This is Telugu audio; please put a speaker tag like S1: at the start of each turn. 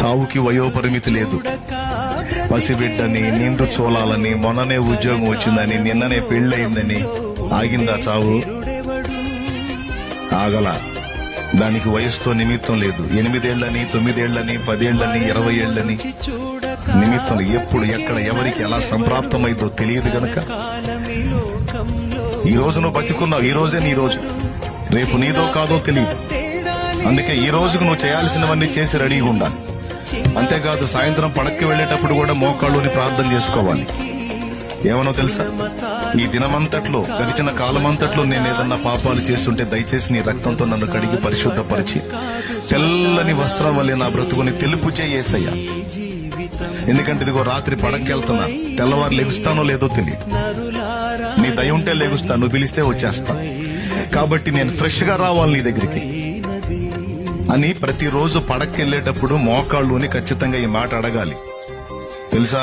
S1: చావుకి వయోపరిమితి లేదు. పసిబిడ్డని, నిండు చూలాలని, మొన్ననే ఉద్యోగం వచ్చిందని, నిన్ననే పెళ్ళయిందని ఆగిందా చావు? ఆగల. దానికి వయసుతో నిమిత్తం లేదు. 8 ఏళ్లని, 9 ఏళ్లని, 10 ఏళ్లని, 20 ఏళ్లని నిమిత్తం. ఎప్పుడు, ఎక్కడ, ఎవరికి ఎలా సంప్రాప్తమైందో తెలియదు గనక ఈ రోజు నువ్వు బతికున్నావు. ఈ రోజే నీ రోజు. రేపు నీదో కాదో తెలియదు. అందుకే ఈ రోజుకు నువ్వు చేయాల్సినవన్నీ చేసి రెడీగా ఉండాలి. అంతేకాదు, సాయంత్రం పడక్కి వెళ్లేటప్పుడు కూడా మోకాళ్ళుని ప్రార్థన చేసుకోవాలి. ఏమనో తెలుసా? ఈ దినమంతట్లో, గడిచిన కాలమంతట్లో నేను ఏదన్నా పాపాలు చేస్తుంటే దయచేసి నీ రక్తంతో నన్ను కడిగి పరిశుద్ధపరిచి తెల్లని వస్త్రం వల్లే నా బ్రతుకుని తెలుపు చేయేసయ్యా. ఎందుకంటే ఇదిగో రాత్రి పడక్కెళ్తున్నా, తెల్లవారు లెగుస్తానో లేదో తెలియదు. నీ దయ ఉంటే లెగుస్తా, నువ్వు పిలిస్తే వచ్చేస్తా. కాబట్టి నేను ఫ్రెష్ గా రావాలి నీ దగ్గరికి అని ప్రతిరోజు పడక్కెళ్లేటప్పుడు మోకాళ్ళుని ఖచ్చితంగా ఈ మాట అడగాలి. తెలుసా?